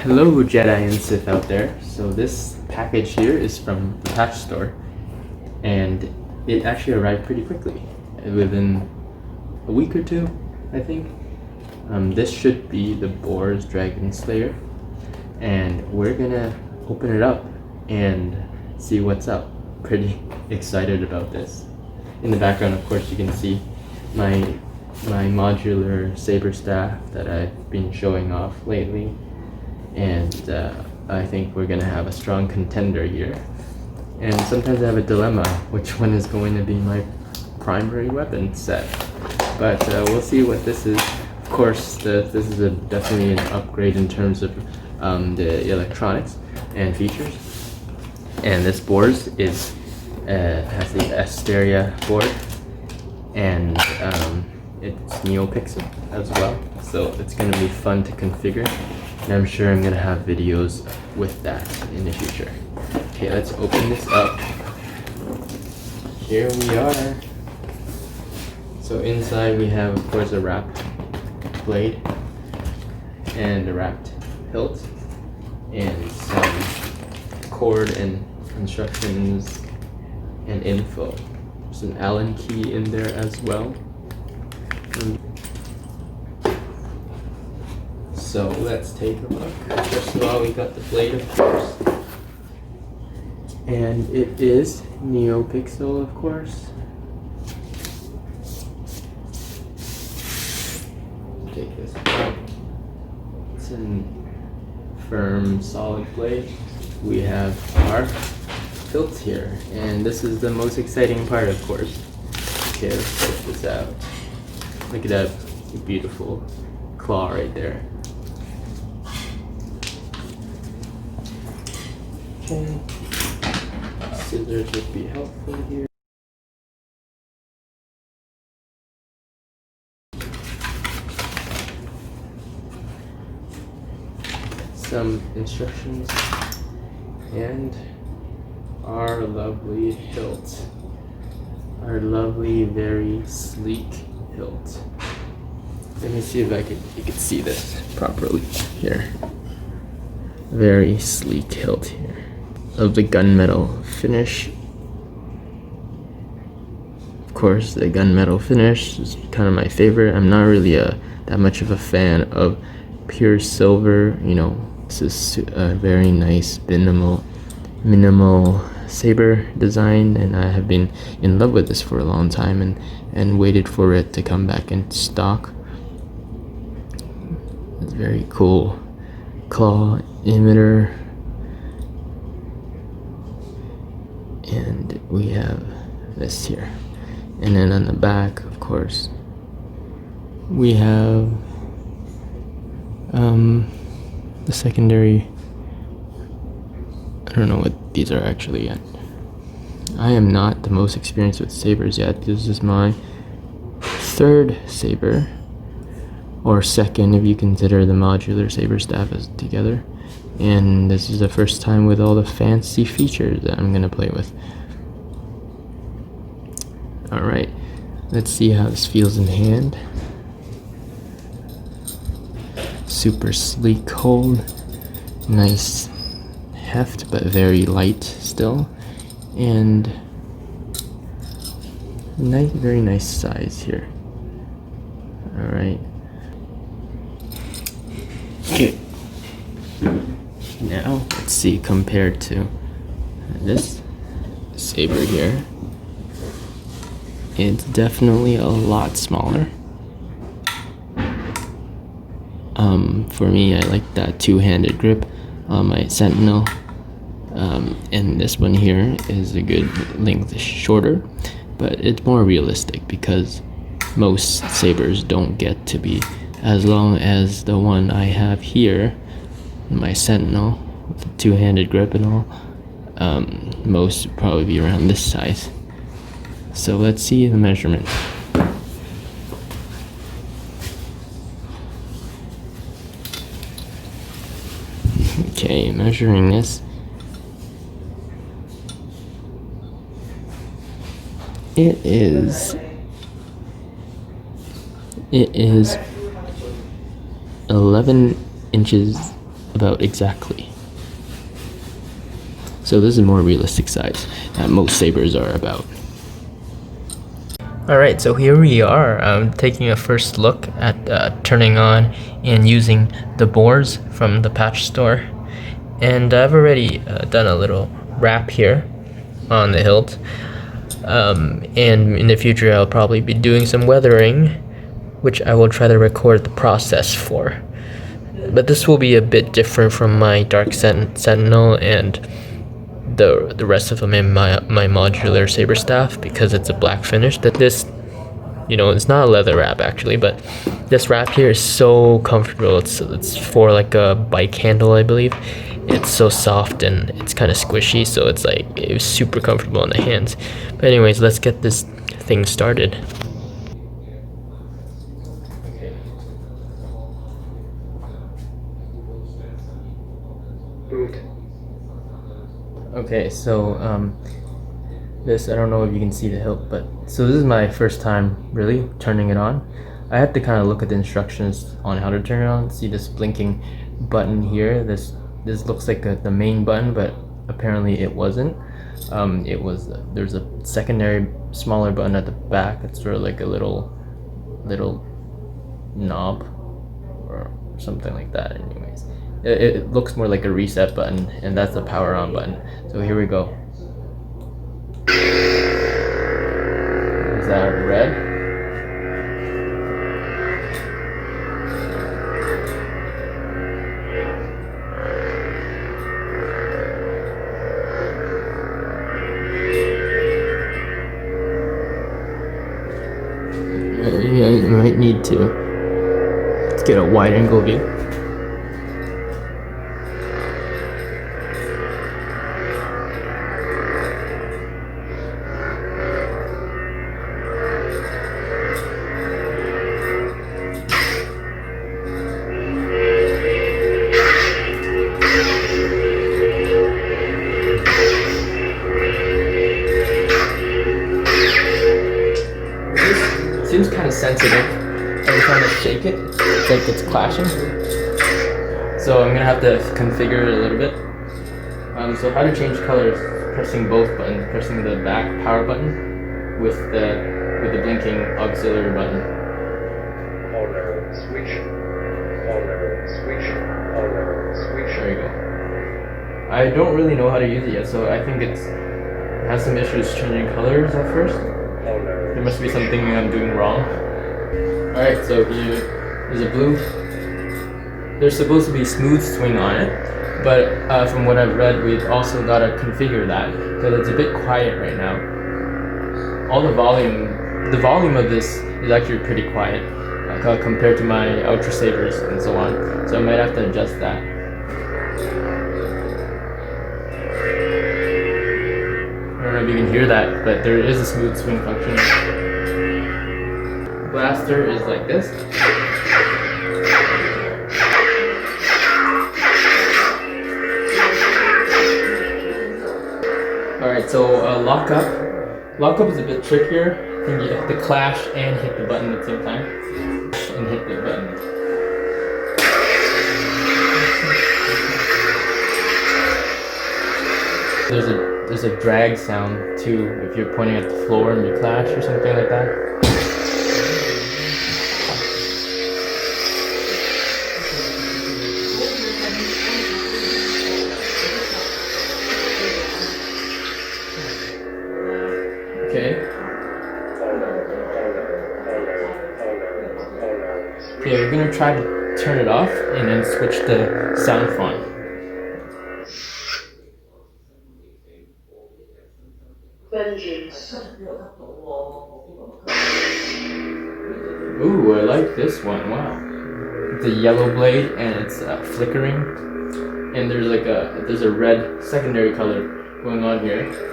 Hello Jedi and Sith out there. So this package here is from the Pach store, and it actually arrived pretty quickly, within a week or two, I think. This should be the Boar's Dragonslayer, and we're gonna open it up and see what's up. Pretty excited about this. In the background, of course, you can see my modular saber staff that I've been showing off lately. And I think we're gonna have a strong contender here. And sometimes I have a dilemma, which one is going to be my primary weapon set. But we'll see what this is. Of course, this is definitely an upgrade in terms of the electronics and features. And this board has the Asteria board, and it's Neopixel as well. So it's gonna be fun to configure. And I'm sure I'm gonna have videos with that in the future. Okay, let's open this up. Here we are. So inside we have, of course, a wrapped blade and a wrapped hilt and some cord and instructions and info. There's an Allen key in there as well. So let's take a look. First of all, we got the blade, of course. And it is Neopixel, of course. Take this out. It's a firm, solid blade. We have our hilt here. And this is the most exciting part, of course. Okay, let's take this out. Look at that beautiful claw right there. Okay, scissors would be helpful here. Some instructions and our lovely hilt. Our lovely, very sleek hilt. Let me see if you can see this properly here. Very sleek hilt here. Of the gunmetal finish. Of course, the gunmetal finish is kind of my favorite. I'm not really that much of a fan of pure silver. You know, this is a very nice minimal saber design, and I have been in love with this for a long time and waited for it to come back in stock. It's very cool. Claw emitter. And we have this here, and then on the back, of course, we have the secondary. I don't know what these are actually yet. I am not the most experienced with sabers yet. This is my third saber, or second if you consider the modular saber staff as together. And this is the first time with all the fancy features that I'm gonna play with. Alright, let's see how this feels in hand. Super sleek hold, nice heft but very light still, and nice, very nice size here. Alright. Okay. Now, let's see, compared to this saber here, it's definitely a lot smaller. For me, I like that two-handed grip on my Sentinel, and this one here is a good length shorter, but it's more realistic because most sabers don't get to be as long as the one I have here. My Sentinel with the two-handed grip and all. Most would probably be around this size. So let's see the measurement. Okay, measuring this. It is 11 inches about exactly. So this is more realistic size that most sabers are about. Alright, so here we are taking a first look at turning on and using the bores from the patch store. And I've already done a little wrap here on the hilt. And in the future I'll probably be doing some weathering, which I will try to record the process for. But this will be a bit different from my Dark Sentinel and the rest of them in my modular saber staff, because it's a black finish. That this, you know, it's not a leather wrap actually, but this wrap here is so comfortable. It's for like a bike handle, I believe. It's so soft and it's kind of squishy, so it's like it's super comfortable on the hands. But anyways, let's get this thing started. Okay, so this, I don't know if you can see the hilt, but so this is my first time really turning it on. I had to kind of look at the instructions on how to turn it on. See this blinking button here. This looks like the main button, but apparently it wasn't. There's a secondary smaller button at the back. It's sort of like a little knob or something like that. Anyways, it looks more like a reset button, and that's the power on button. So here we go. Is that red? Yeah, you might need to. Let's get a wide angle view. Seems kind of sensitive. Every time I shake it, it's like it's clashing. So I'm gonna have to configure it a little bit. So how to change colors? Pressing both buttons, pressing the back power button with the blinking auxiliary button. Switch. There you go. I don't really know how to use it yet, so I think it has some issues changing colors at first. There must be something I'm doing wrong. Alright, so here is a blue. There's supposed to be Smoothswing on it, but from what I've read, we've also got to configure that because it's a bit quiet right now. The volume of this is actually pretty quiet compared to my Ultra Sabers and so on. So I might have to adjust that. I don't know if you can hear that, but there is a smooth swing function. Blaster is like this. Alright, so lockup is a bit trickier. I think you have to clash and hit the button at the same time. And hit the button. There's a drag sound too if you're pointing at the floor and you clash or something like that. Okay, we're gonna try to turn it off and then switch to sound font. Ooh, I like this one. Wow, it's a yellow blade and it's flickering, and there's a red secondary color going on here.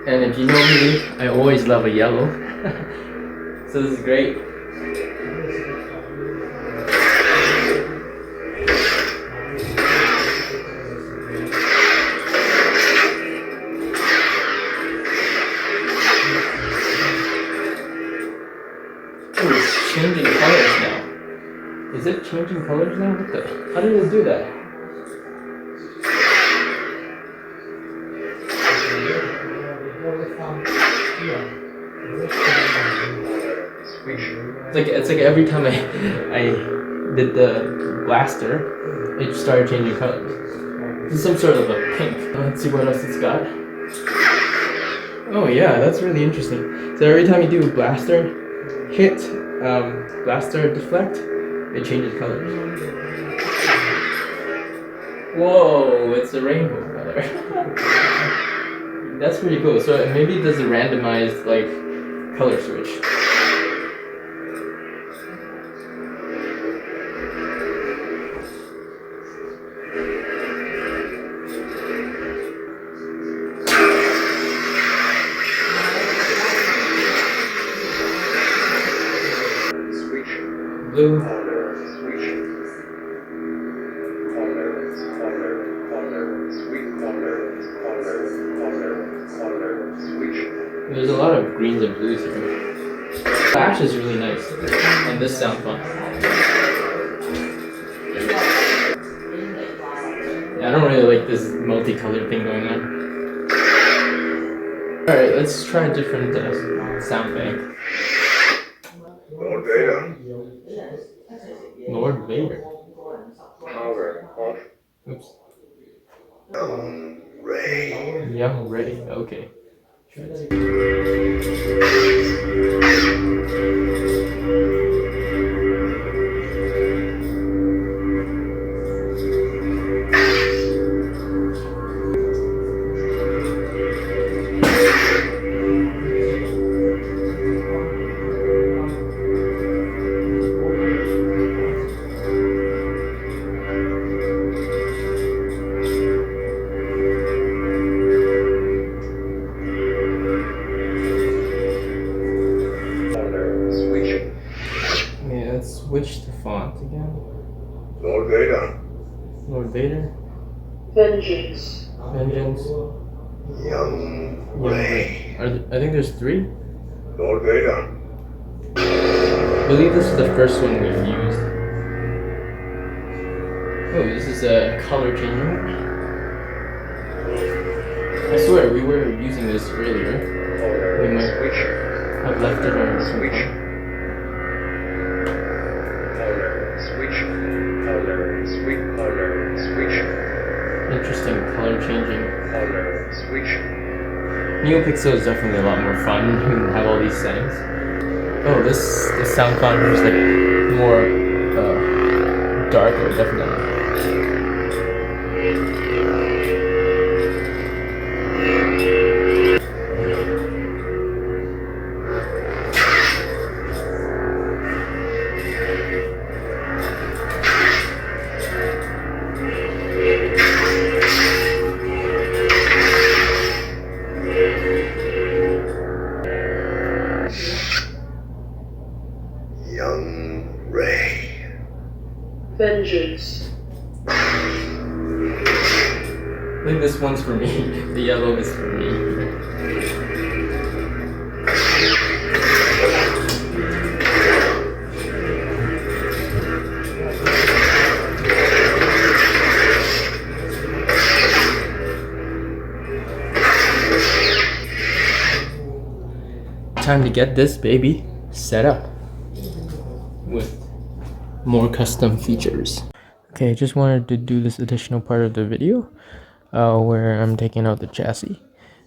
And if you know me, I always love a yellow. So this is great. Oh, it's changing colors now. Is it changing colors now? What the? How did it do that? It's like every time I did the blaster, it started changing colors. This is some sort of a pink. Let's see what else it's got. Oh yeah, that's really interesting. So every time you do a blaster hit, blaster deflect, it changes colors. Whoa, it's a rainbow color. That's pretty cool. So maybe it does a randomized like color switch. Blue. There's a lot of greens and blues here. Pach is really nice. And this sound font. Yeah, I don't really like this multicolored thing going on. Alright, let's try a different sound bank. Lord Vader. Lord Vader. Power off. Oops. Young Ray. Young Ray. Okay. Try this. Switch the font again. Lord Vader. Lord Vader. Vengeance. Vengeance. Young Ray. I think there's 3. Lord Vader. I believe this is the first one we've used. Oh, this is a color changer. I swear we were using this earlier. We might have left it on some point. Interesting color changing. Neopixel is definitely a lot more fun. You can have all these settings. Oh, this sound font is like more darker, definitely. Young Ray. Vengeance. I think this one's for me. The yellow is for me. Time to get this baby set up with more custom features. Okay, just wanted to do this additional part of the video where I'm taking out the chassis.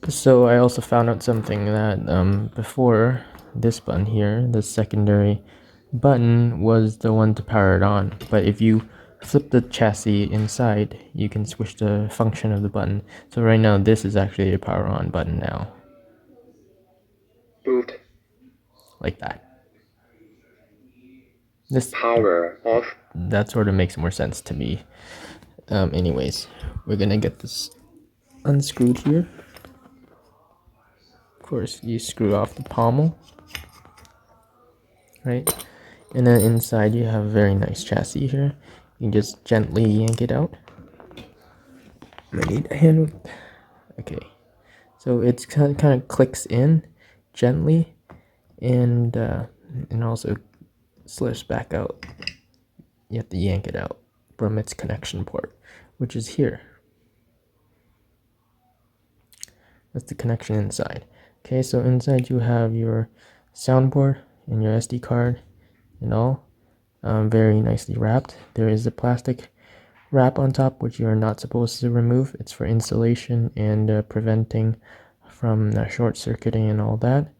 So I also found out something that before, this button here, the secondary button, was the one to power it on. But if you flip the chassis inside, you can switch the function of the button. So right now this is actually a power on button now. Boot. Like that. This Power off. that sort of makes more sense to me. Anyways, we're gonna get this unscrewed here. course, you screw off the pommel, right? And then inside you have a very nice chassis here. You can just gently yank it out. I need a hand with... Okay, so it's kind of clicks in gently, and also slips back out. You have to yank it out from its connection port, which is here. That's the connection inside. Okay, so inside you have your soundboard and your SD card and all, very nicely wrapped. There is a plastic wrap on top, which you are not supposed to remove. It's for insulation and preventing from short circuiting and all that.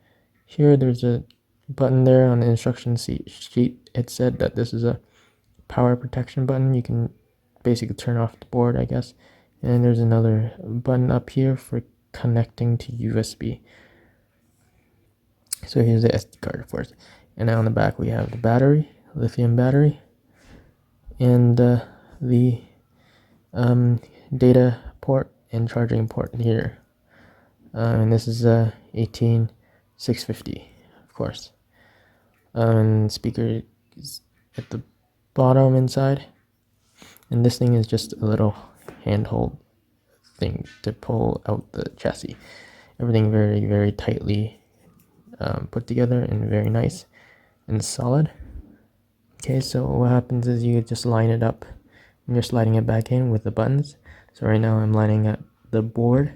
Here there's a button there on the instruction sheet. It said that this is a power protection button. You can basically turn off the board, I guess. And there's another button up here for connecting to USB. So here's the SD card, of course. And now on the back we have the battery, lithium battery, and the data port and charging port here. And this is 18650, of course. And speaker is at the bottom inside. And this thing is just a little handhold thing to pull out the chassis. Everything very, very tightly put together and very nice and solid. Okay, so what happens is you just line it up and you're sliding it back in with the buttons. So right now I'm lining up the board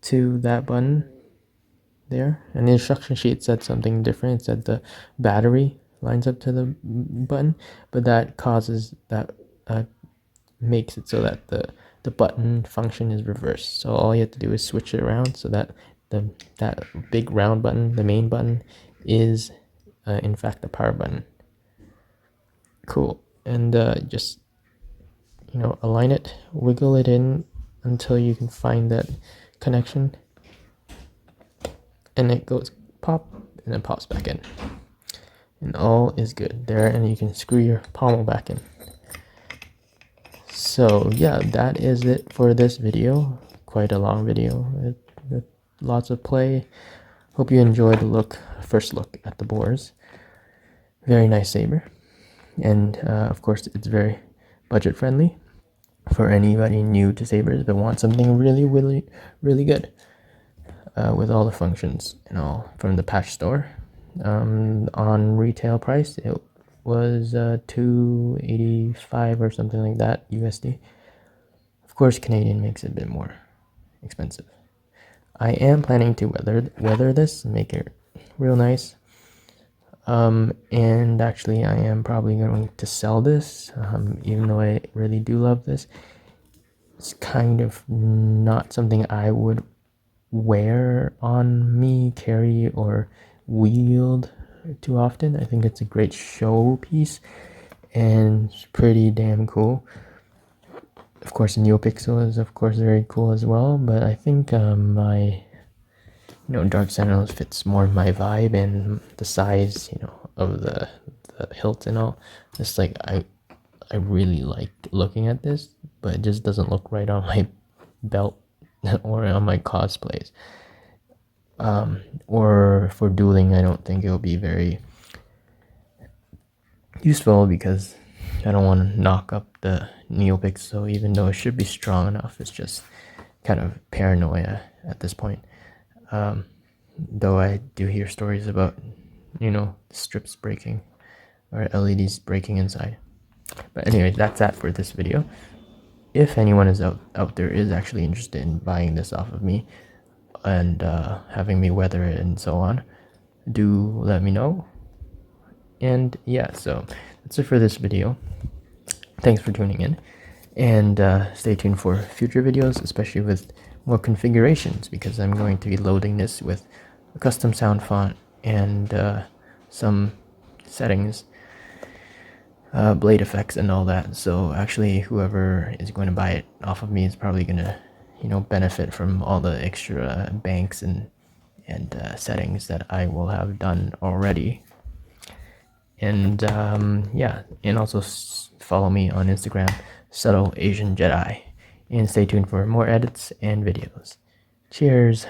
to that button there, and the instruction sheet said something different. It said the battery lines up to the button, but that causes that makes it so that the button function is reversed. So all you have to do is switch it around so that that big round button, the main button, is in fact the power button. Cool. And just align it, wiggle it in until you can find that connection, and it goes pop and then pops back in, and all is good there. And you can screw your pommel back in. So yeah, that is it for this video. Quite a long video, lots of play. Hope you enjoyed the first look at the boards. Very nice saber, and of course it's very budget friendly for anybody new to sabers that want something really, really, really good, with all the functions and all, from the Pach store. On retail price it was $285 or something like that USD. Of course Canadian makes it a bit more expensive. I am planning to weather this and make it real nice. And actually I am probably going to sell this, even though I really do love this. It's kind of not something I would wear on me, carry, or wield too often. I think it's a great show piece and it's pretty damn cool. Of course Neopixel is of course very cool as well, but I think my Dark Sentinels fits more my vibe, and the size of the hilt and all. Just like I really like looking at this, but it just doesn't look right on my belt or on my cosplays. Or for dueling, I don't think it'll be very useful because I don't want to knock up the Neopixel, even though it should be strong enough. It's just kind of paranoia at this point. Though I do hear stories about strips breaking or LEDs breaking inside. But anyway, that's that for this video. If anyone is out there is actually interested in buying this off of me and having me weather it and so on, do let me know. And yeah, so that's it for this video. Thanks for tuning in, and stay tuned for future videos, especially with more configurations, because I'm going to be loading this with a custom sound font and some settings, blade effects and all that. So actually whoever is going to buy it off of me is probably going to benefit from all the extra banks and settings that I will have done already. And yeah, and also follow me on Instagram, Subtle Asian Jedi, and stay tuned for more edits and videos. Cheers!